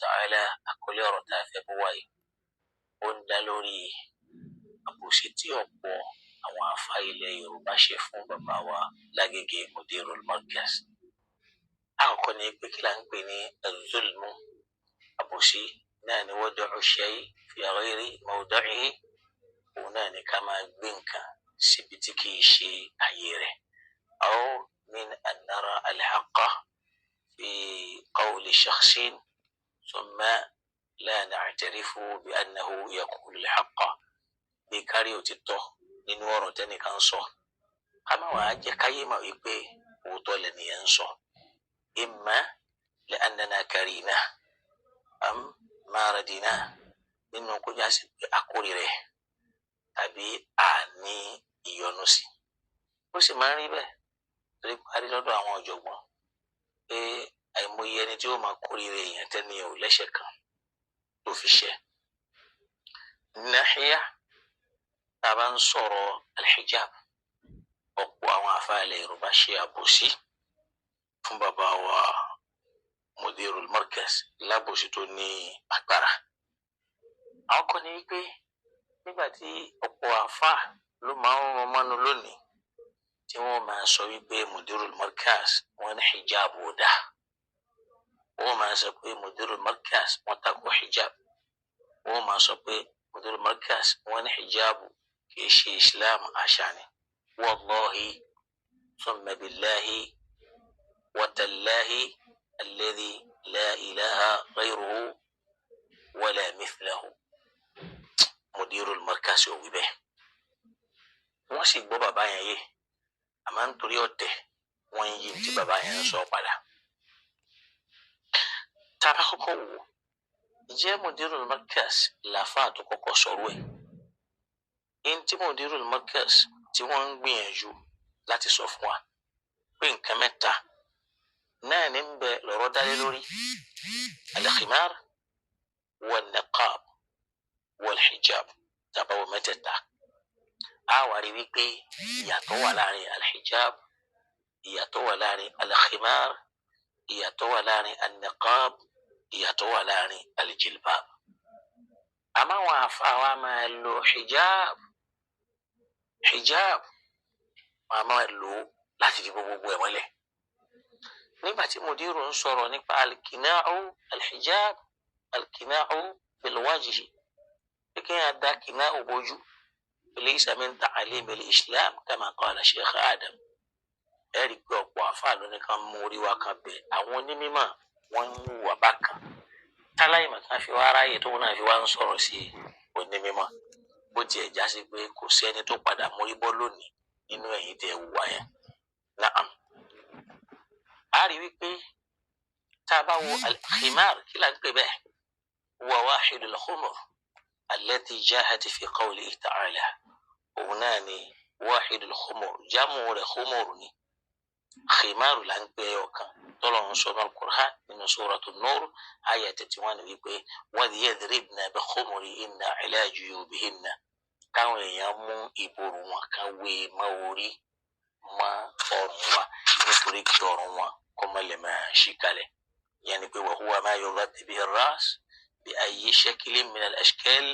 ta'ala àkọlé ọ̀rọ̀ tá a fẹ́ bọ́ wáyé ó ń dá lórí àbòsí tí ọ̀pọ̀ àwọn àfá ilẹ̀ Yorùbá ṣe fún bàbá wa Lágége Mudirul Markaz. Àkọ́kọ́ ni pé kí là ń pè ní az-zulmu, àbòsí náà ni wad'u shay fi ghayri mawdi'ihi, òun náà ni ká máa gbé nǹkan síbi tí kì í ṣe àyè rẹ̀. aw min an nara al-haqqa fi qawli shakhsin thumma la na'tarifu bi annahu yaqulu al-haqqa, bí kárí òtítọ́ nínú ọ̀rọ̀ tẹ́nìkan sọ ká má wàá jẹ́ káyé mà wípé òótọ́ lẹ́nìyẹn ń sọ. imma li'annana karina am ma radina, nínú kó já sí pé àkórí rẹ̀ tàbí àní ìyọnu sí. Ó sì máa ń rí bẹ́ẹ̀ torí parí lọ́dọ̀ àwọn ọ̀jọ̀gbọ́n pé àìmọye ẹni tí ó máa kórìíra èèyàn tẹ́ni ò lẹ́ṣẹ̀ kan tó fi ṣẹ̀. Nàhíyà tá a bá ń sọ̀rọ̀ al-hijab, ọ̀pọ̀ àwọn àfá ilẹ̀ Yorùbá ṣe àbòsí fún bàbá wa Mudirul Markaz lábòsí tó ní agbára. Àwọn kan ní wípé nígbà tí ọ̀pọ̀ àfá ló máa ń rán mọ́nu lónìí tí wọ́n máa sọ wípé Mudirul Markaz wọ́n ní hijab ò dáa, wọ́n máa sọ pé Mudirul Markaz wọ́n tako hijab, wọ́n máa sọ pé Mudirul Markaz wọ́n ní hijab kì í ṣe Islam, àṣà ni. Wallahi thumma billahi wa tallahi alladhi la ilaha ghayruhu wala mithlahu, Mudirul Markaz ò wí bẹ́ẹ̀. Wọ́n sì gbọ́ bàbá yẹn yé, àmọ́ nítorí ọ̀tẹ̀ wọ́n yí tí bàbá yẹn sọ padà. Tá bá kọ́kọ́ wò, ǹjẹ́ Mudirul Markaz làfáà tó kọ́kọ́ sọ̀rọ̀ ẹ̀? In tí Mudirul Markaz tí wọ́n ń gbìyànjú láti sọ fún wa pé nǹkan mẹ́ta náà ní ń bẹ lọ́rọ̀ dálé lórí: al-khimar wal-niqab wal-hijab. Tàbá wo mẹ́tẹ̀ẹ̀ta, a wá rí wípé ìyàtọ̀ wà láàrin al-hijab, ìyàtọ̀ wà láàrin al-khimar, ìyàtọ̀ wà láàrin al-niqab, ìyàtọ̀ wà láàrin al-jilbab. Àmọ́ àwọn àfá wa máa lo hijab máa máa lò láti fi gbogbo ẹ̀ mọ́lẹ̀. Nígbà tí Mudiru ń sọ̀rọ̀ nípa al-kina'u al-hijab, al-kina'u bil-wajhi, pé kí a dá kina'u bójú, laysa min ta'alim al-islam kama qala Sheikh Adam. Ẹ̀rí pé ọ̀pọ̀ àfá ló ní kan mú orí wa kan bẹ̀, àwọn onímọ̀ wọ́n ń wà bákan. Táláì mà kan fi wá ráyè tó náà fi wá ń sọ̀rọ̀ sí onímọ̀, bó tiẹ̀ já sí pé kò sẹ́ni tó padà mórí bọ́ lónìí nínú ẹ̀yin tẹ́ wùwà yẹn. Na'am. A rí wípé tá a bá wo al-khimar, kí là ń pè bẹ́ẹ̀? Huwa wahidul khumur allati jahat fi qawlihi ta'ala. Òun náà ni wahidul khumur, jámù rẹ̀ khumur ni. Khimar là ń pè ọ̀kan tọ́lọ́run sọ nínú al-Qur'an nínú Suratul Nur àyá 31 wípé waliyadribna bi khumurihinna ala juyubihinna, káwọn èèyàn mú ìborùn wọn kan wé mọ́ orí mọ́ ọrùn wa nítorí kí ọrùn wọn kó má lè máa ṣí kalẹ̀. Ìyẹn ni pé wa huwa ma yughatti bihi ar-ras bi ayyi shaklin min al-ashkal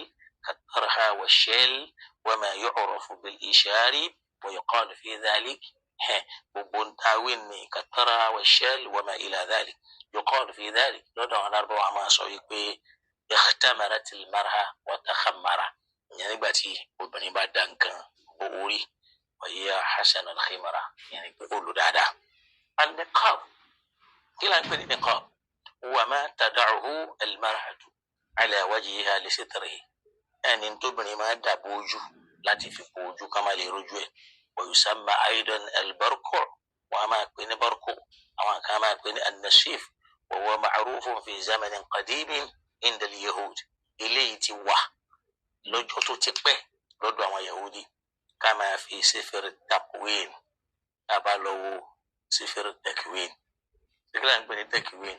kat-tarha wash-shal wa ma yu'rafu bil-ishari wa yuqalu fi dhalik. Gbogbo ntàwé ní kat-tarha wash-shal wa ma ila dhalik, yuqalu fi dhalik. Lọ́dọ̀ àwọn Lárúbáwá máa sọ wípé ikhtamarat al-mar'a wa takhammara, ìyẹn nígbà tí obìnrin bá dá nǹkan bo orí, wa hiya hasan al-khimara, ìyẹn ni pé olùdáadáa. Al-niqab, kí là ń pè ní niqab? Huwa ma tada'uhu al-mar'atu ala wajhiha li sitrihi, ẹni tóbìnrin máa dà bójú láti fi bójú ká má lè rojú ẹ̀. Wa yusamma aidan al-barqu', wọ́n á máa pè ní barqu', àwọn kan máa pè ní an-nasif, wa huwa ma'rufun fi zamanin qadimin inda al-yahud. Eléyìí ti wà lọ́jọ́ tó ti pẹ́ lọ́dọ̀ àwọn Yahudi. Kama fi Sifir Takwin, tá bá lọ wo Sifir Takwin, síkìlà ń pè ní Takwin,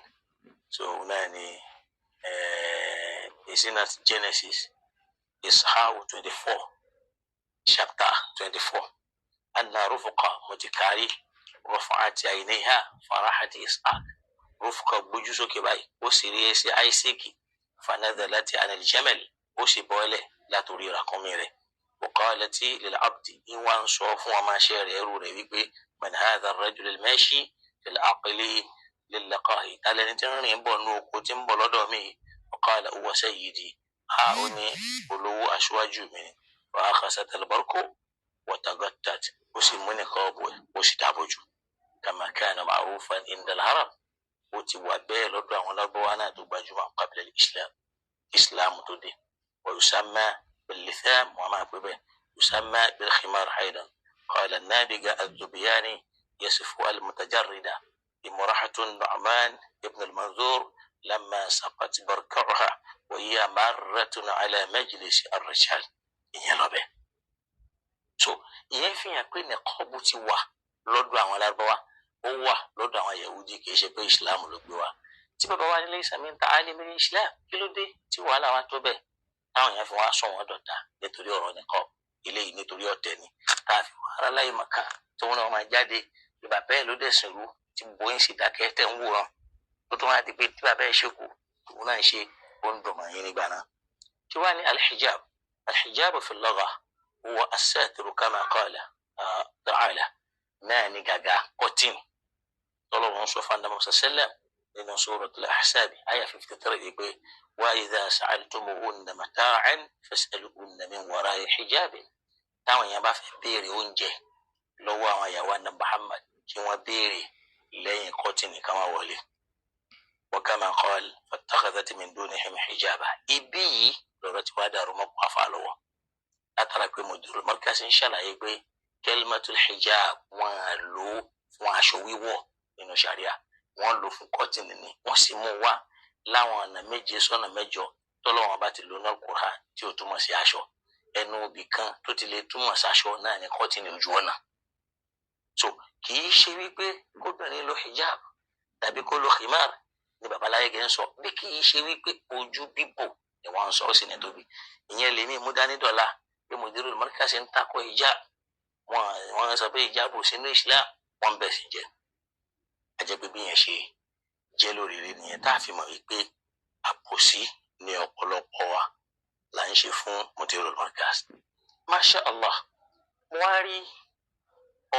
so náà ni ìsínà Genesis Ishahu 24 chapter 24. Anna rufuqa mutikari rafa'at ayniha farahati Ishaq rufqa gbójú sókè báyìí ó sì rí ẹsẹ̀ Isaac fanadhalat ala al-jamal ó sì bọ́lẹ̀ látòrí ràkúnmí rẹ̀ wa qalat lil abdi ìwà ń sọ fún ọmọọṣẹ́ rẹ̀ ẹrú rẹ̀ wípé man hadha ar-rajul al-mashi fil aqli lil-laqahi tálẹ́ni tí ń rìn bọ̀ nú oko tí ń bọ̀ lọ́dọ̀ mi wa qala huwa sayyidi ó ní olówó aṣáájú mi wa akhasat al-barqu wa tagattat ó sì mú nìkan ọ̀bọ̀ ó sì dábòjú kama kana ma'rufan inda al-arab ó ti wà bẹ́ẹ̀ lọ́dọ̀ àwọn lágbọ́wá náà tó gbajúmọ̀ qabla al-islam islam tó dé wa yusamma bil-litham wọn máa pè bẹ́ẹ̀ yusamma bil-khimar aidan qala an-nabiga az-zubiyani yasifu al-mutajarrida imra'atu Nu'man ibn al-Manzur lamma saqat barka'uha wa hiya marratun ala majlis ar-rijal ìyẹn lọ bẹ́ẹ̀. So ìyẹn fi hàn pé nìkọ́ọ̀bù ti wà lọ́dọ̀ àwọn lágbọ́wá ó wà lọ́dọ̀ àwọn Yahudi kì í ṣe pé islam ló gbé wa tí bàbá wa nílé ìsàmì ń ta alimi ní islam kí ló dé tí wàhálà wa tó bẹ́ẹ̀ táwọn yẹn fi wá sọ wọn dọ̀tà nítorí ọ̀rọ̀ nìkan eléyìí nítorí ọ̀tẹ̀ ni tá a fi wà ara láyé màkà tí wọn náà máa jáde bí bàbá ẹ̀ ló dẹ̀sìn rú tí bóyá sì dákẹ́ tẹ̀ ń wòran tó tún wá di pé tí bàbá ẹ̀ ṣe kù òun náà ṣe ó ń dùn mọ́ yín nígbà náà. kí wàá ní alhijab alhijab fi lugha huwa as-satru kama qala ta'ala náà ní gàgà kọ́tìn tọ́lọ́run sọ fún Ànábì sallam nínú suratul Ahzab àyà 53 yìí pé wa idha sa'altumuhunna mata'an fas'aluhunna min wara'i hijabin táwọn èèyàn bá fẹ́ béèrè oúnjẹ lọ́wọ́ àwọn ìyàwó Ànábì Muhammad kí wọ́n béèrè lẹ́yìn kọ́tìnì ká má wọlé wa kama qala fattakhadhat min dunihim hijaba ibi yìí lọ́rọ̀ tí wàá dàrú mọ́ pàfà lọ́wọ́ látara pé Mudirul Markaz ń ṣàlàyé pé kalimatul hijab wọn lò fún aṣọ wíwọ̀ nínú sharia wọn lò fún kọ́tìnì ni wọ́n sì mú wá láwọn ọ̀nà méje sọ́nà mẹ́jọ tọ́lọ́wọ́n bá ti lò ní Al-Qur'an tí ó túmọ̀ sí aṣọ ẹnu ibì kan tó ti lè túmọ̀ sáṣọ náà ní kọ́tìnì ojú ọ̀nà. So kì í ṣe wípé kóbìnrin lo hijab tàbí kó lo khimar ní babaláyé gẹ́ ń sọ bí kì í ṣe wípé ojú bíbò ni wọ́n ń sọ ó sì ní tóbi ìyẹn lèmi mú dání dọ́là pé Mudirul Markaz ń takò hijab wọn sọ pé hijab ò sínú Islam wọn bẹ̀ sí jẹ́ ajẹ́ pé bí yẹn ṣe jẹ́ lórí rí nìyẹn tá a fi mọ̀ wípé àbòsí ní ọ̀pọ̀lọpọ̀ wa là ń ṣe fún Mudirul Markaz. Masha Allah mo wá rí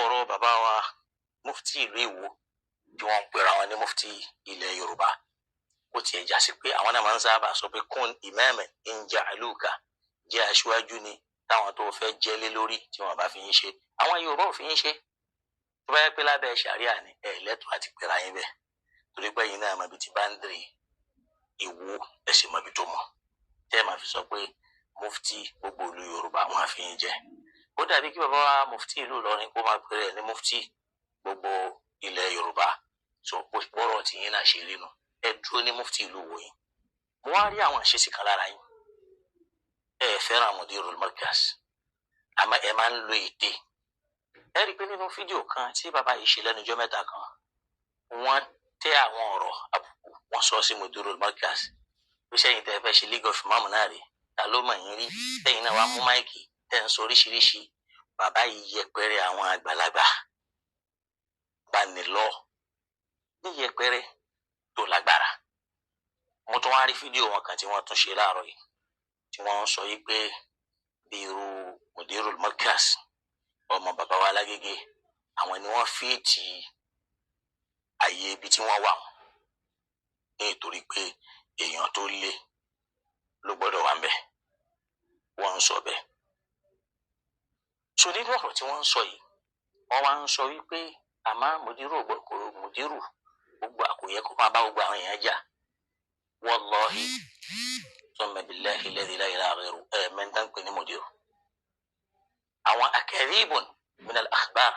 ọ̀rọ̀ bàbá wa mufti ìlú Ìwó tí wọ́n ń pera wọn ní mufti ilẹ̀ Yorùbá bó tiẹ̀ já sí pé àwọn náà máa ń sábà sọ pé kun imaman in ja'aluka jẹ́ aṣíwájú ni táwọn tó fẹ́ jẹ́ lé lórí tí wọ́n bá fi ń ṣe àwọn Yorùbá ò fi ń ṣe tó bá yẹ pé lábẹ́ ṣàríà ni lẹ́tọ̀ọ́ àti pera yín bẹ́ẹ̀ torí pé yín náà mọ̀ bí ti báńdìrì Ìwó ẹ̀sìn mọ̀ bí tó mọ̀ tẹ́ ẹ̀ máa fi sọ pé mufti gbogbo ìlú Yorùbá wọn á fi ń jẹ ó dàbí kí bàbá wa mufti ìlú Ìlọrin kó máa pèrè ní mufti gbogbo ilẹ̀ Yorùbá so bọ́rọ̀ tí yín náà ṣe rí nu ẹ dúró ní mufti ìlú wo yín mo wá rí àwọn àṣẹ́sí kan lára yín fẹ́ràn Mudirul Markaz àmọ́ ẹ máa ń lo ète ẹ rí i pé nínú fídíò kan tí bàbá yìí ṣe lẹ́nujọ́ mẹ́ta kan wọ́n tẹ́ àwọn ọ̀rọ̀ àbùkù wọ́n sọ sí Mudirul Markaz bí sẹ́yìn tẹ́ fẹ́ ṣe League of Imam náà rí ta ló mọ̀ yín rí tẹ́yìn náà wàá mú máìkì tẹ́ ń sọ oríṣiríṣi bàbá yìí yẹpẹrẹ àwọn àgbàlagbà banilọ ní yẹpẹrẹ tó lágbára mo tún wá rí fídíò wọn kan tí wọ́n tún ṣe láàárọ̀ yìí tí wọ́n ń sọ yìí pé bí irú Mudirul Markaz ọmọ bàbá wa lágége àwọn ni wọ́n fíìtì àyè ibi tí wọ́n wà wọn nítorí pé èèyàn tó lé ló gbọ́dọ̀ wà ń bẹ̀ wọ́n ń sọ bẹ́ẹ̀ so nínú ọ̀rọ̀ tí wọ́n ń sọ yìí wọ́n wá ń sọ wípé àmọ́ Mudiru gbogbo àkòyẹ kó máa bá gbogbo àwọn èèyàn jà wallahi thumma billahi alladhi la ilaha ghayru mẹ́ta ń pè ní Mudiru àwọn akadhibun min al-akhbar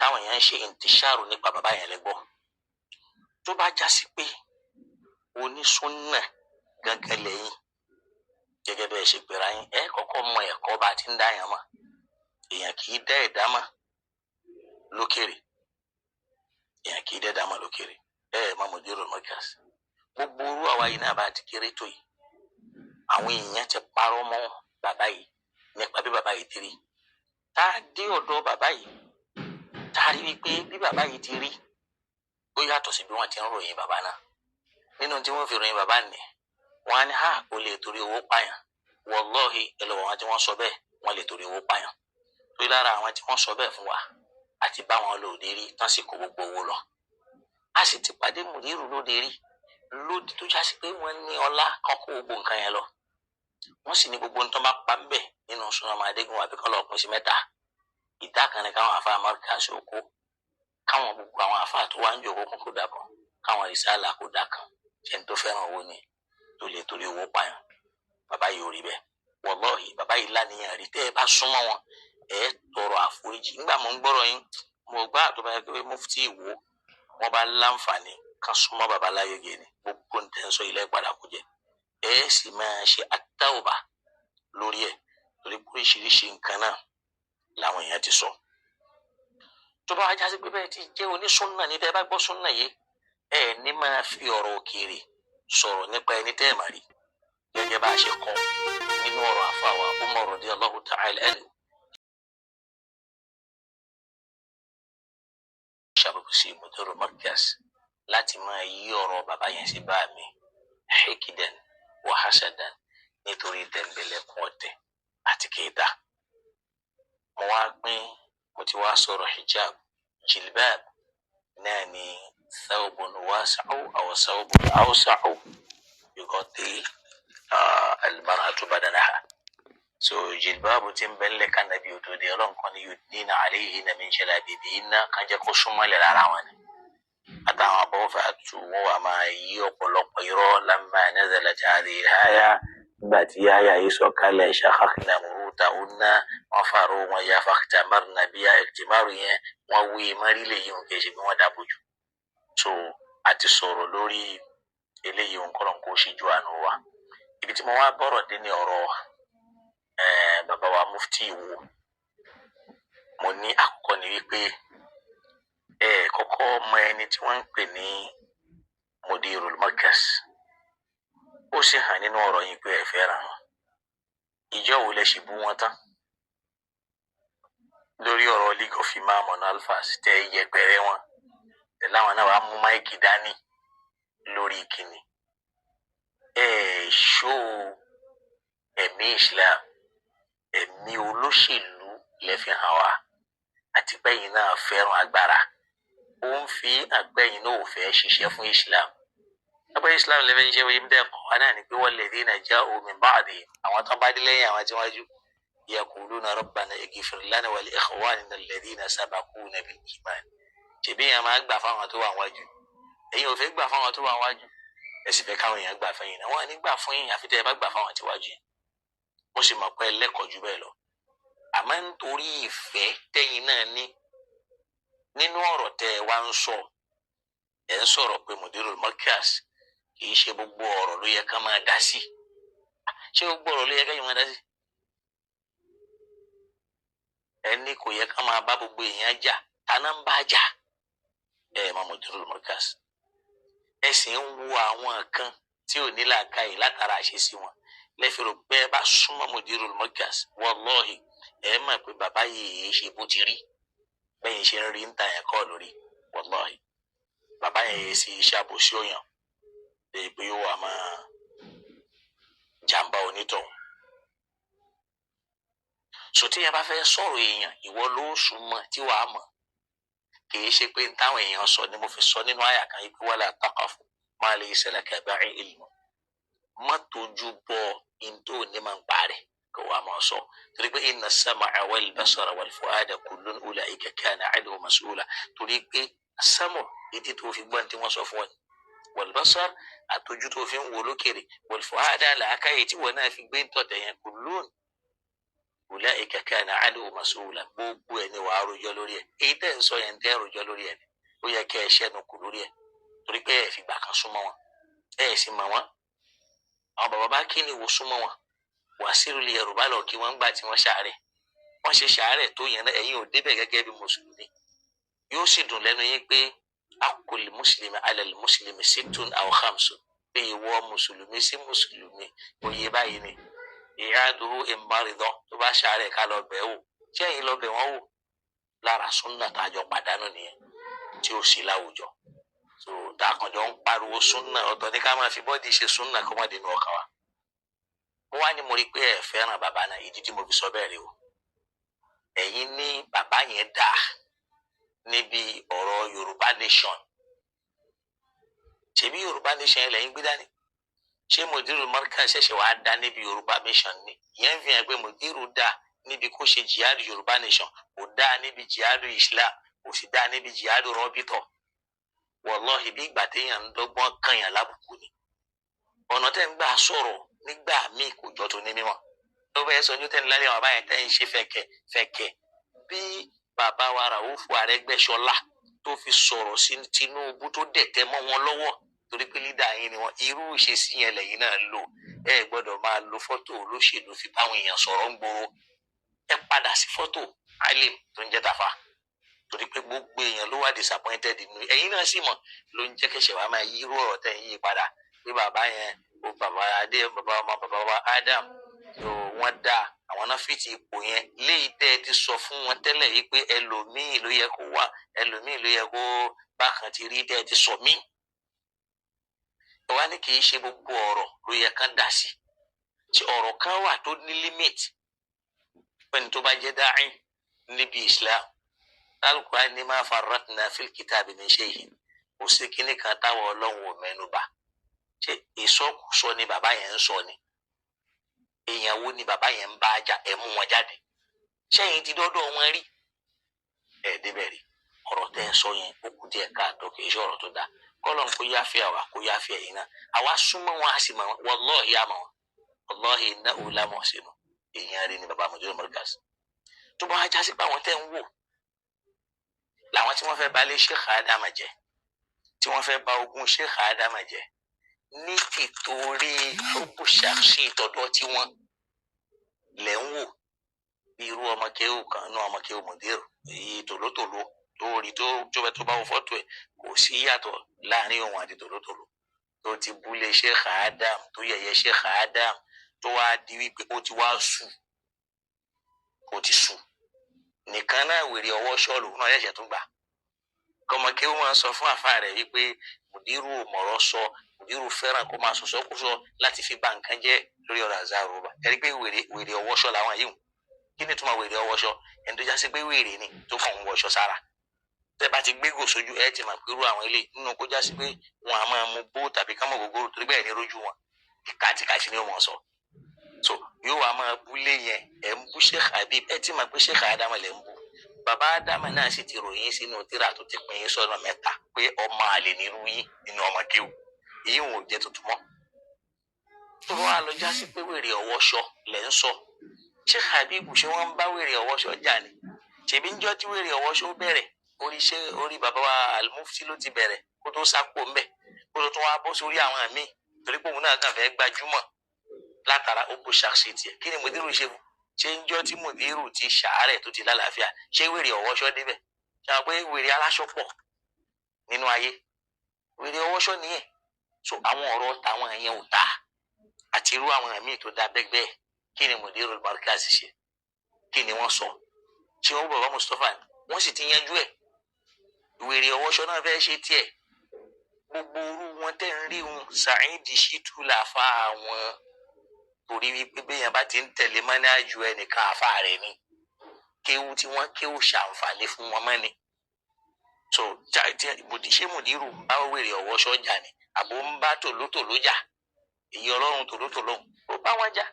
táwọn èèyàn ń ṣe intisharu nípa bàbá yẹn lẹ́gbọ́ tó bá já sí pé onísúnnà gangan lẹ́yìn gẹ́gẹ́ bẹ́ẹ̀ ṣe pèrè ayín ẹ kọ́kọ́ mọ ẹ̀kọ́ bá ti ń dá yẹn mọ̀ èèyàn kì í dá ẹ̀dá mọ̀ lókèrè èèyàn kì í dá ẹ̀dá mọ̀ lókèrè mọ Mudirul Markaz gbogbo orú àwa yìí náà bá ti kéré tó yìí àwọn èèyàn ti parọ́ mọ́ bàbá yìí nípa bí bàbá yìí ti rí tá a dé ọ̀dọ̀ bàbá yìí tá a rí wípé bí bàbá yìí ti rí ó yàtọ̀ sí bí wọ́n ti ń ròyìn bàbá náà. Nínú tí wọ́n fi ròyìn bàbá nì wọ́n á ní ó lè torí owó pààyàn. Wallahi ẹlọ́wọ́ wọn tí wọ́n sọ bẹ́ẹ̀ wọ́n lè torí owó pààyàn. Torí lára àwọn tí wọ́n sọ bẹ́ẹ̀ fún wa àti bá wọn lòdì rí tán sì kó gbogbo owó lọ. A sì ti pàdé mùdírù lóde rí lóde tó já sí pé wọ́n ní ọlá kan kó gbogbo nǹkan yẹn lọ. Wọ́n sì ní gbogbo nǹkan bá pa ń bẹ̀ nínú Sunan Adégún àbí kán lọ pín sí mẹ́ta. Ìdá kan ní káwọn àfáà Markaz kó, káwọn gbogbo àwọn àfáà tó wá ń jòkó kún kó dà kan, káwọn Risala kó dà kan. Ṣé n tó fẹ́ràn owó ni tó lè torí owó pààyàn? Bàbá yìí ò rí bẹ́ẹ̀. Wallahi bàbá yìí láníyàn rí tẹ́ ẹ bá súnmọ́ wọn ẹ tọrọ àforíjì. Nígbà mo ń gbọ́rọ̀ yín mo gbà tó bá yẹ pé Mufti Ìwó wọn bá láǹfààní kan súnmọ́ bàbá Láyégé ni gbogbo nǹkan sọ ilé padà kó jẹ. Ẹ sì máa ṣe àtàwùbà lórí ẹ̀ torí oríṣiríṣi nǹkan náà làwọn èèyàn ti sọ. Tó bá wájá sí pé bẹ́ẹ̀ ti jẹ́ onísúnnà ní tẹ́ bá gbọ́ súnnà yìí ẹ ní máa fi ọ̀rọ̀ òkèèrè sọ̀rọ̀ nípa ẹni tẹ́ ẹ̀ mà rí. Gẹ́gẹ́ bá a ṣe kọ́ nínú ọ̀rọ̀ àfàwà Umar radiyallahu ta'ala anhu. Ṣàbùkù sí Mudiru Markaz láti máa yí ọ̀rọ̀ bàbá yẹn sí bá mi hikidan wa hasadan nítorí tẹ̀m̀bẹ̀lẹ̀kùn ọ̀tẹ̀ àti kéta. Mo ti wá sọ̀rọ̀ hijab, jilbab náà ni thawbun wasi'u aw thawbun awsa'u yughatti al-mar'atu badanaha. So jilbabu tí ń bẹ́lẹ̀ kan nàbí òdòdó ọlọ́nkan ni yudnina alayhinna min jalabibihinna kan jẹ́ kó súnmọ́lẹ̀ lára wọn ni. Àtàwọn abọ́fẹ́ àtù wọn wà máa yí ọ̀pọ̀lọpọ̀ irọ́ lamma nazalat hadhihi al-aya nígbà tí àyà yìí sọ̀kalẹ̀ shakhakna murutahunna wọ́n fàrọ̀ wọn ya fakhtamarna biha ikhtimaru yẹn wọ́n wí mọ́rílẹ̀ yìí wọn kì í ṣe bí wọ́n dàbò jù. So àti sọ̀rọ̀ lórí eléyìí wọn kọ́lọ̀ kó ṣíjú àánú wa. Ibi tí mo wá bọ̀rọ̀ dé ní ọ̀rọ̀ bàbá wa Mufti Ìwó. Mo ní àkọ́kọ́ ni wípé kọ́kọ́ mọ ẹni tí wọ́n ń pè ní Mudirul Markaz. Ó sì hàn nínú ọ̀rọ̀ yín pé ẹ fẹ́ràn wọn. Ìjọ wo lẹ ṣì bú wọn tán lórí ọ̀rọ̀ League of Imam on Alfas tẹ yẹpẹrẹ wọn láwọn náà wàá mú máìkì dání lórí ìkíni. Ṣó ẹ̀mí Islam ẹ̀mí olóṣèlú lẹ́fi hàn wá àti pẹ́yìn náà fẹ́ràn agbára. Ó ń fi àgbẹ̀yìn náà ò fẹ́ ṣiṣẹ́ fún Islam. Ẹgbẹ́ Islam lẹ́fẹ́ ṣiṣẹ́ wọ́n yìí dẹ́ kọ́ wa náà ni pé walladhina ja'u min ba'dihim àwọn tó bá dé lẹ́yìn àwọn tí wọ́n jú yaquluna rabbana ighfir lana wa li ikhwanina alladhina sabaquna bil iman. Ṣèbí yẹn máa gbà fáwọn tó wà wájú. Ẹ̀yin ò fẹ́ gbà fáwọn tó wà wájú. Ẹ sì fẹ́ káwọn èèyàn gbà fẹ́yìn náà. Wọ́n á ní gbà fún yín àfi tẹ́ ẹ bá gbà fáwọn tí wájú yẹn. Mo sì mọ̀ pé ẹlẹ́kọ̀ọ́ jù bẹ́ẹ̀ lọ. Àmọ́ nítorí ìfẹ́ tẹ́yìn náà ní nínú ọ̀rọ̀ tẹ́ ẹ wá ń sọ ẹ ń sọ̀rọ̀ pé Mudirul Markaz kì í ṣe gbogbo ọ̀rọ̀ ló yẹ ká máa dá sí. Ṣé gbogbo ọ̀rọ̀ ló yẹ ká yìí máa dá sí? Ẹni kò yẹ ká máa bá gbogbo èèyàn jà táná ń bá jà mọ Mudirul Markaz. Ẹ sì ń wo àwọn kan tí ò ní làákàyè látara àṣesí wọn lẹ́fi rò pé ẹ bá súnmọ́ Mudirul Markaz wallahi ẹ mọ̀ pé bàbá yìí ṣe bó ti rí bẹ́yìn ṣe ń rí ń ta yẹn kọ́ lórí wallahi. Bàbá yẹn sì ṣàbòsí òyàn lè pé yóò wà máa jàǹbá onítọ̀hún. Sòtí yẹn bá fẹ́ sọ̀rọ̀ èèyàn ìwọ ló súnmọ́ tí wàá mọ̀. Kì í ṣe pé táwọn èèyàn sọ ni mo fi sọ nínú àyà kan yìí pé wala taqfu ma laysa laka bihi ilm. Má tójú bọ ìntò ní máa ń parẹ́ kò wá máa sọ. Torí pé inna as-sam'a wal basara wal fu'ada kullun ulaika kana 'anhu mas'ula. Torí pé as-sam'u etí tó fi gbọ́n tí wọ́n sọ fún ọ ni. Wal basar àtọ́jú tó fi ń wo lókèrè. Wal fu'ada làákàyè tí wọ́n náà fi gbé tọ̀tẹ̀ yẹn kullun ulaika kana 'anhu mas'ula. Gbogbo ẹni wàá rojọ́ lórí ẹ̀. Èyí tẹ́ ń sọ yẹn tẹ́ rojọ́ lórí ẹ̀. Ó yẹ kẹ́ ẹ ṣẹ́nu kù lórí ẹ̀. Torí pé ẹ fi gbà kan súnmọ́ wọn. Ẹ sì mọ̀ wọ́n. Àwọn bàbá bá kí ni wo súnmọ́ wọn. Wàsíù lè Yorùbá lọ kí wọ́n gbà tí wọ́n ṣàárẹ̀. Wọ́n ṣe ṣàárẹ̀ tó yẹn náà ẹ̀yin ò débẹ̀ gẹ́gẹ́ bí mùsùlùmí. Yóò sì dùn lẹ́nu yín pé akul muslimi alal muslimi sittun aw khamsun. Pé ìwọ mùsùlùmí sí mùsùlùmí oyè báyìí ni. Ìyáàdúró ìmárìdán tó bá ṣàárẹ̀ ká lọ bẹ̀ wò. Ṣé ẹ̀yin lọ bẹ̀ wọ́n wò? Lára súnnà tàjọ pàdánù nìyẹn tí ó sì láwùjọ. so dàkànjọ ń pariwo súnà ọ̀tọ̀ ní ká máa fi bọ́ọ̀dì ṣe súnà kó má dénú ọkàn wa. mo wá ní mo rí pé ẹ fẹ́ràn bàbá náà ìdí tí mo fi sọ bẹ́ẹ̀ rí o. ẹ̀yin ní bàbá yẹn dà níbi ọ̀rọ̀ Yorùbá nation. ṣebí Yorùbá nation yẹn lẹ́yìn gbé dání. ṣé Mudiru Markaz ṣẹ̀ṣẹ̀ wàá dá níbi Yorùbá nation ni? ìyẹn fi hàn pé Mudiru dá níbi kó ṣe jihad Yorùbá nation, kò dá níbi jihad Islam, kò sì dá níbi jihad rọ́bìtọ̀. Wallahi bí ìgbà téèyàn ń dọ́gbọ́n kànyàn lábùkù ni. ọ̀nà tẹ́ ń gbà sọ̀rọ̀ nígbà míì kò jọ tó ní mímọ́. ló bẹ́ẹ̀ sọ ní tẹ́ ń lálẹ́ àwọn báyẹn tẹ́ ń ṣe fẹ̀kẹ̀ bí bàbá wa Ràúfù Arẹ́gbẹ́ṣọlá tó fi sọ̀rọ̀ sí Tinubu tó dẹ̀tẹ̀ mọ́ wọn lọ́wọ́ torí pé lídà yín ni wọn. irú ìṣesí yẹn lẹ́yìn náà lò. ẹ gbọ́dọ̀ máa lo fọ́tò olóṣèlú fi báwọn èèyàn sọ̀rọ̀ ń gbòòrò. ẹ padà sí fọ́tò alim tó ń jẹ́ Tafa torí pé gbogbo èèyàn ló wà disappointed nínú ẹ̀yin náà sì mọ̀ ló ń jẹ́ kẹsẹ̀ wàá máa yírú ọ̀rọ̀ tẹ̀ ń yí padà pé bàbá yẹn ó bàbá adé bàbá ọmọ bàbá wa Adam tó wọ́n dá àwọn náà fìtì ipò yẹn léyìí tẹ́ ẹ ti sọ fún wọn tẹ́lẹ̀ yìí pé ẹlòmíì ló yẹ kó wà ẹlòmíì ló yẹ kó bákan ti rí tẹ́ ẹ ti sọ mí. ẹ wá ní kì í ṣe gbogbo ọ̀rọ̀ ló yẹ kán dà sí tí ọ̀rọ̀ kan wà tó ní limit pẹ́ni tó bá jẹ́ dáhìn níbi Islam. Al-Qur'an ní ma farratna fil kitabi min shay'in. kò sí kíní kan táwọn Ọlọ́run ò mẹ́nu bà. ṣé ìsọkúsọ ni bàbá yẹn ń sọ ni? èèyàn wo ni bàbá yẹn ń bá jà ẹ mú wọn jáde? ṣẹ́yìn ti dọ́dọ̀ wọn rí? ẹ débẹ̀ rí. ọ̀rọ̀ tẹ́ ń sọ yẹn ó kù díẹ̀ káàtó kì í ṣe ọ̀rọ̀ tó dáa. kọ́lọ́n kó yáfẹ́ àwa kó yáfẹ́ ẹ̀yin náà. àwa súnmọ́ wọn a sì mọ̀ wọn. wallahi àmọ́ wọn. wallahi innahu la muhsinu. èèyàn rí ni bàbá Mudiru Markaz. tó bá já sí pé àwọn tẹ́ ń wò làwọn tí wọ́n fẹ́ bà lé Sheikh Adama jẹ́, tí wọ́n fẹ́ bà ogún Sheikh Adama jẹ́ ní tìtorí hubbu shakhsi tọ̀dọ̀ tí wọ́n lẹ̀ ń wò. irú ọmọ kéwù kan náà ọmọ kéwù Mudiru èyí tòlótòló tó rí tó bá wọ fọ́tò ẹ̀ kò sí yàtọ̀ láàrin òun àti tòlótòló tó ti búlé Sheikh Adam tó yẹ̀yẹ́ Sheikh Adam tó wá di wípé ó ti wá sùn ó ti sùn nìkan náà wèrè ọwọ́ ṣọ́ọ̀lù náà ẹ̀ṣẹ̀ tún gbà. kọmọ kí ó máa sọ fún àfa rẹ̀ wípé Mudiru mọ̀rọ̀ sọ Mudiru fẹ́ràn kó máa sọ̀sọ́ kó sọ láti fi bà nǹkan jẹ́ lórí ọ̀rọ̀ Azaruba. ẹ̀rí pé wèrè ọwọ́ ṣọ́ làwọn yìí. kí ni túmọ̀ wèrè ọwọ́ ṣọ́? ẹni tó já sí pé wèrè ni tó kàn ń wọṣọ sára. tẹ́ bá ti gbégò sójú ẹ ti mà pé irú àwọn ilé nínú kó já sí pé wọn á máa mu bó tàbí ká mọ̀ gbogbo torí bẹ́ẹ̀ ní rójú wọn. ìkàtìkàtì ni ó mọ̀ sọ. so yóò wá máa búlé yẹn ẹ̀ ń bú Sheikh Habib ẹ ti mà pé Sheikh Adama lẹ̀ ń bú. bàbá Adama náà sì ti ròyìn sínú tírà tó ti pín in sọ́nà mẹ́ta pé ọmọ àlè nírú yín nínú ọmọ kéwù. èyí wọn ò jẹ́ tuntun mọ́. tó wá lọ já sí pé wèrè ọwọ́ ṣọ́ lẹ̀ ń sọ. Sheikh Habib ṣé wọ́n ń bá wèrè ọwọ́ ṣọ́ jà ni? ṣèbí ń jọ́ tí wèrè ọwọ́ ṣọ́ bẹ̀rẹ̀ orí bàbá wa Al-Mufti ló ti bẹ̀rẹ̀ kó tó sápò ńbẹ̀ kó tó tún wá bọ́ sórí àwọn míì torí pé òun náà kàn fẹ́ gbajúmọ̀ látara ó bó ṣàṣì tiẹ̀. kí ni Mudiru ṣe fún? ṣé ń jọ́ tí Mudiru ti ṣàárẹ̀ tó ti lálàáfíà ṣé wèrè ọwọ́ṣọ́ débẹ̀? ṣe àwọn pé wèrè aláṣọ pọ̀ nínú ayé wèrè ọwọ́ṣọ́ nìyẹn. so àwọn ọ̀rọ̀ táwọn yẹn ò ta àti irú àwọn míì tó dá bẹ́gbẹ́ kí ni Mudiru Markaz ṣe? kí ni wọ́n sọ? ṣé wọ́n bàbá Mustapha wọ́n sì ti yanjú ẹ̀? wèrè ọwọ́ṣọ́ náà fẹ́ ṣe tiẹ̀. gbogbo orú wọn tẹ́ ń rí wọn Saheed Shittu làfa wọn torí wípé béèyàn bá ti ń tẹ̀lé mọ́nájú ẹnìkan àfa rẹ̀ ni kéwú tí wọ́n kéwú ṣàǹfààní fún wọn mọ́ ni. so ṣé Mudiru ń bá wèrè ọwọ́ sọ́jà ni àbò ń bá tòlótòló jà? èyí ọlọ́run tòlótòló ó bá wọn jà.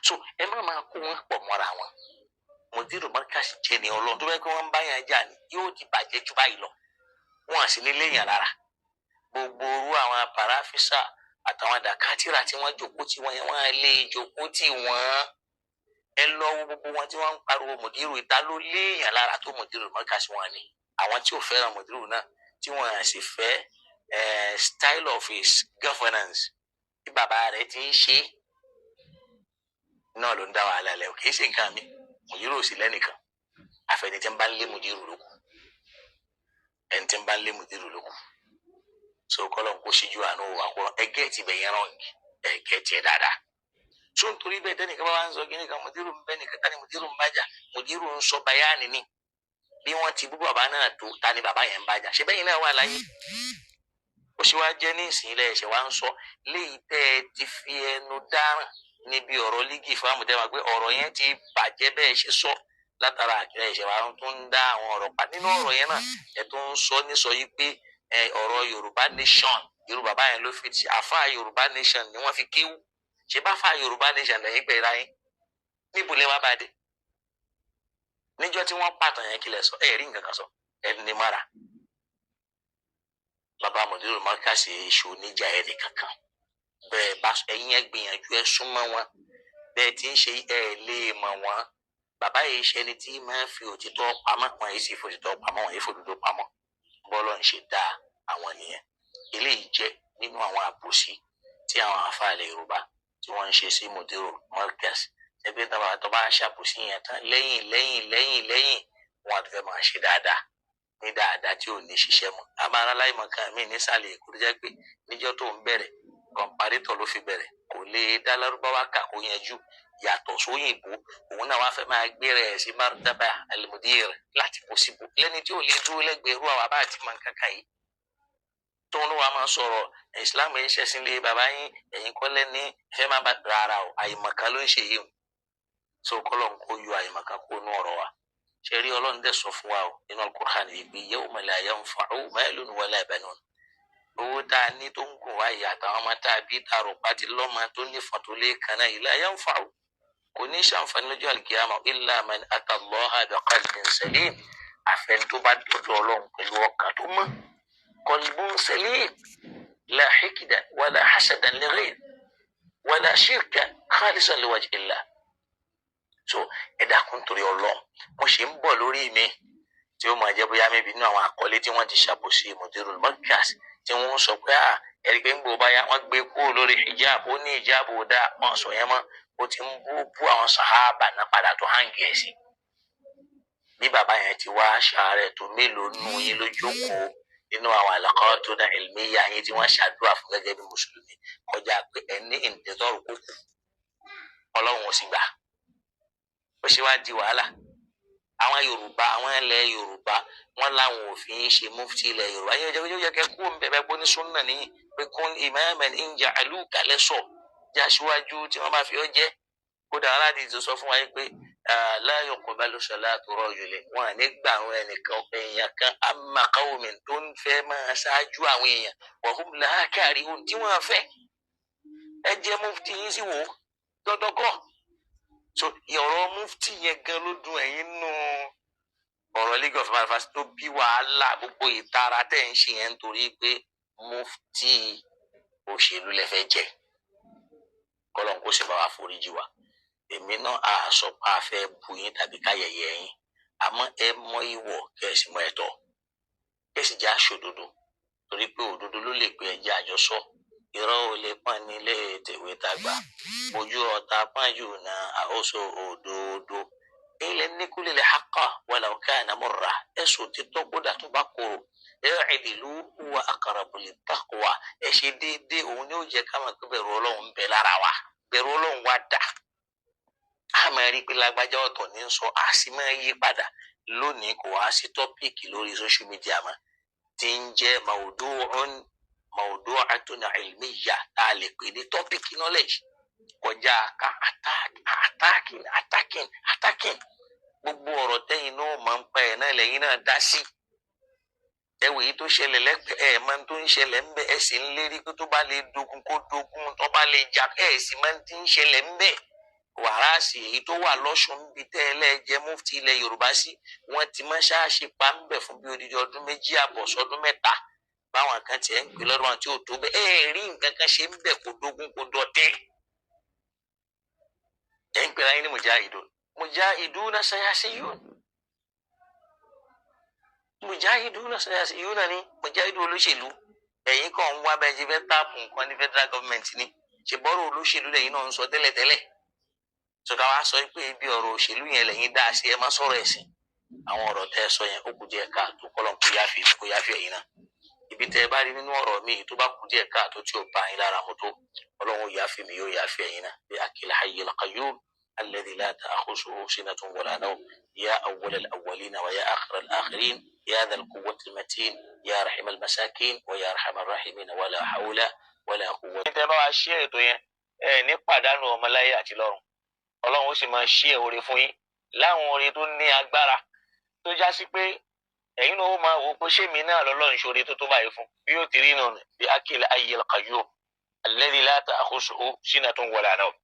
so ẹ má máa kó wọn pọ̀ mọ́ra wọn. Mudiru Markaz jẹ́ ni ọlọ́run tó bẹ́ẹ̀ kí wọ́n ń bá yàn jà ni yóò ti bàjẹ́ jù báyìí lọ. wọn à sí nílé yàn rárá. gbogbo orú àwọn paráfísà àtàwọn dàkátìrà tí wọ́n jókòó tí wọ́n yẹn wọ́n lè jókòó tí wọ́n ẹ lọ́wọ́ gbogbo wọn tí wọ́n ń pariwo Mudiru ìta ló léèyàn lára tó Mudiru Markaz wọn ni. àwọn tí ò fẹ́ràn Mudiru náà tí wọ́n sì fẹ́ style of his governance tí bàbá rẹ̀ ti ń ṣe náà ló ń dá wàhálà lẹ̀ kì í ṣe nǹkan mi. Mudiru ò sí lẹ́nìkan àfẹnití ń bá ń lé Mudiru lókù ẹni tí ń bá ń lé Mudiru lókù. so kọlọ̀ kó ṣíjú àánú àkùrọ̀ ẹgẹ́ ti bẹ̀yẹn rán ẹgẹ́ tiẹ̀ dáadáa. so nítorí bẹ́ẹ̀ tẹ́nìkan bá wá ń sọ kí nìkan Mudiru ń bẹ́ nìkan tani Mudiru ń bájà Mudiru ń sọ bayani ni bí wọ́n ti bú bàbá náà tó ta ni bàbá yẹn ń bájà ṣe bẹ́yìn náà wà láyé ó ṣe wá jẹ́ ní ìsìnlẹ̀ ẹ̀ṣẹ̀ wá ń sọ léyìí tẹ́ ẹ ti fi ẹnu dáràn níbi ọ̀rọ̀ lígì fáwọn tẹ́ wá pé ọ̀rọ̀ yẹn ti bàjẹ́ bẹ́ẹ̀ ṣe sọ látara àkìlẹ̀ ẹ̀ṣẹ̀ wá tó ń dá àwọn ọ̀rọ̀ pa nínú ọ̀rọ̀ yẹn náà ẹ̀ tó ń sọ nísọ yìí pé ọ̀rọ̀ Yorùbá nation Yorùbá báyẹn ló fi ti àfa Yorùbá nation ni wọ́n fi kéwú ṣe bá fa Yorùbá nation lẹ́yìn pé ra yín níbo lẹ wá bá dé níjọ́ tí wọ́n pàtàn yẹn kílẹ̀ sọ rí nǹkan kan sọ ní mara bàbá mọ̀dúró mọ́kàsí èso níjà ẹ̀rí kankan bẹ́ẹ̀ bá ẹ̀yin ẹ̀ gbìyànjú ẹ̀ súnmọ́ wọn bẹ́ẹ̀ tí ń ṣe ẹ̀ lè mọ̀ wọn bàbá yìí ṣe ẹni tí máa ń fi òtítọ́ pamọ́ wọn yìí sì fi òtítọ́ pamọ́ wọn yìí fi òtítọ́ pamọ́ bọ́lọ̀ ń ṣe dá àwọn nìyẹn eléyìí jẹ́ nínú àwọn àbòsí tí àwọn àfáàlẹ̀ Yorùbá tí wọ́n ń ṣe sí mọ̀dúró mọ́kàsí ẹgbẹ́ tó bá ṣàbòsí yẹn tán lẹ́yìn wọn àti fẹ́ máa ṣe dáadáa ní dáadáa tí ò ní ṣiṣẹ́ mọ́ abára láìmọ̀ kan mí nísàlẹ̀ èkó jẹ́ pé níjọ́ tó ń bẹ̀rẹ̀ kọ̀ǹpárétọ̀ ló fi bẹ̀rẹ̀ kò lè dá lárúbáwá kà kó yanjú yàtọ̀ sóyìnbó òun náà wàá fẹ́ máa gbé rẹ̀ sí márùdábà alimudir láti bó síbò lẹ́ni tí ò lè dúró lẹ́gbẹ̀ẹ́ irú àwọn abáàtì máa ń kàkà yìí tó ń wá máa sọ̀rọ̀ ìsìláàmù yìí ṣẹ̀sìn lé bàbá yín ẹ̀yin kọ́lẹ́ ní fẹ́ máa bá rárá o àyèmọ̀kan ló ń ṣe yìí o so kọ́lọ̀ ń kó yọ àyèmọ̀kan kó nú ọ̀rọ̀ wa ṣẹ̀rí Ọlọ́run dẹ̀ sọ fún wa o nínú Al-Qur'an ìgbé yawma la yanfa'u malun wala banun owó tá a ní tó ń gùn wáyé àtàwọn ọmọ tá a bí tààrọ̀ pàtí lọ́mọ tó ní fọ̀tòlé kan náà la yanfa'u kò ní ṣàǹfààní lọ́jọ́ al-qiyama illa man ata Allaha bi qalbin salim àfẹn tó bá dọ̀dọ̀ Ọlọ́run pẹ̀lú ọkàn tó mọ́ qalbun salim la hikdan wala hasadan li ghayr wala shirkan khalisan liwajhi Allah so ẹ dákun torí Ọlọ́run mo ṣe ń bọ̀ lórí mi tí ó máa jẹ́ bóyá mẹbi nínú àwọn àkọlé tí wọ́n ti ṣàbòsí Mudirul Markaz tí wọ́n sọ pé ẹrí pé ń gbọ́ báyà wọ́n gbé kúrò lórí hijab ó ní hijab ò dáa wọ́n sọ yẹn mọ́ ó ti ń bú àwọn sàhábà náà padà tó hàǹgì ẹ̀ sí bí bàbá yẹn ti wá ṣàárẹ̀ tó mélòó nù yín lójókòó nínú àwọn alaqatuna ilmiya yín tí wọ́n ṣàdúrà fún gẹ́gẹ́ bí mùsùlùmí kọjá pé ẹni ìdẹ́tọ́rù kúkú Ọlọ́run ò sì gbà ó ṣe wá di wàhálà àwọn Yorùbá àwọn ilẹ̀ Yorùbá wọn làwọn òfin ṣe mufti ilẹ̀ Yorùbá yẹn jẹ́ yóò yẹ kẹ́ kú bẹ́ẹ̀ bó ní súnà ní pé kún imaman in ja'aluka lẹ́sọ̀ já síwájú tí wọ́n bá fi ọ́ jẹ́ kódà aládìí tó sọ fún wa pé la yuqbalu salatu rajulin wọn à ní gbà àwọn ẹnìkan èèyàn kan amma qawmin tó ń fẹ́ máa ṣáájú àwọn èèyàn wa hum laha karihun tí wọ́n fẹ́ ẹ jẹ́ mufti yín sí wò dọ́dọ́kọ́ so ọ̀rọ̀ mufti yẹn gan ló dùn ẹ̀yin nù ọ̀rọ̀ League of Malfas tó bí wàhálà gbogbo ìtara tẹ̀ ń ṣe yẹn nítorí pé mufti òṣèlú lẹ fẹ́ jẹ kọ́lọ́n kó sì bá wa foríjì wa èmi náà a sọ pé a fẹ́ bu yín tàbí káyẹyẹ yín àmọ́ ẹ mọ ìwọ̀ kẹsì mọ ẹ̀tọ́ kẹsì já ṣòdodo torí pé òdodo ló lè pe ẹjẹ àjọsọ irọ́ ò lè pọ́n nílé tèwé tàgbà ojú ọ̀tá pọ́njù náà àhóso òdodo ilẹ̀ níkúlẹ̀ lè haqqa walau kana murra ẹ̀sùn títọ́ kódà tó bá kóró i'dilu huwa aqrabu lit-taqwa ẹ̀ ṣe déédéé òun ni ó jẹ́ ká máa pé bẹ̀rù Ọlọ́run bẹ lára wa bẹ̀rù Ọlọ́run wa dà á máa rí pé lágbájá ọ̀tọ̀ ní sọ á sì máa yí padà lónìí kò wá sí tọ́píìkì lórí social media mọ́ tí ń jẹ́ mawdu'atun ilmiyya tá a lè pè ní tọ́píìkì knowledge kọjá ká attacking gbogbo ọ̀rọ̀ tẹ́yìn náà máa ń pa ẹ̀ náà lẹ́yìn náà dá sí ẹwì yìí tó ṣẹlẹ̀ lẹ́pẹ́ ẹ̀ máa ń tó ń ṣẹlẹ̀ ńbẹ ẹ̀ sì ń lérí pé tó bá lè dogun kó dogun tó bá lè jà ẹ̀ sì máa ń tí ń ṣẹlẹ̀ ńbẹ wàhálàsì èyí tó wà lọ́sùn níbi tẹ́ ẹ lẹ́ẹ̀jẹ́ mufti ilẹ̀ Yorùbá sí wọ́n ti máa ṣáàṣì pa ńbẹ fún bí odidi ọdún 2 àbọ̀ sọdún 3 báwọn kan tiẹ̀ ń pè lọ́dún tí ò tó bẹ́ẹ̀ ẹ̀ rí nǹkan kan ṣe ńbẹ kó dogun kó dọ̀tẹ́ ẹ̀ ń pè láyé ní mujahiduna sayasiyun ni mujahidu olóṣèlú ẹ̀yin kan ń wá bẹ́ẹ̀ jí fẹ́ táàpù nǹkan ní federal government ni ṣe bọ́rọ̀ olóṣèlú lẹ́yìn náà ń sọ tẹ́lẹ̀tẹ́lẹ̀ sọ̀ká wá sọ pé ibi ọ̀rọ̀ òṣèlú yẹn lẹ́yìn dá sí ẹ má sọ̀rọ̀ ẹ̀sìn àwọn ọ̀rọ̀ tẹ́ ẹ sọ yẹn ó kù díẹ̀ káàtó kọ́lọ̀ kó yáfi ẹ̀yin náà ibi tẹ́ ẹ bá rí nínú ọ̀rọ̀ mi tó bá kù díẹ̀ káàtó tí ò bá yín lára mu tó Ọlọ́run ó yáfi mi yóò yáfi ẹ̀yin náà bí akil hayyil qayyum الذي لا تأخذه سنة ولا نوم يا أول الأولين ويا آخر الآخرين يا ذا القوة المتين يا رحم المساكين ويا أرحم الراحمين ولا حول ولا قوة. ní tẹ́ bá wa ṣí ètò yẹn ní pàdánù ọmọláyé àti lọ́run ọlọ́run ó sì máa ṣí oore fún yín láwọn oore tó ní agbára tó já sí pé ẹ̀yin náà ó máa wò pé ṣé mi náà lọ́lọ́run ṣoore tó tó báyìí fún bí ó ti rí nù bí akil ayyil qayyum alladhi la ta'khusuhu sinatun wala nawm.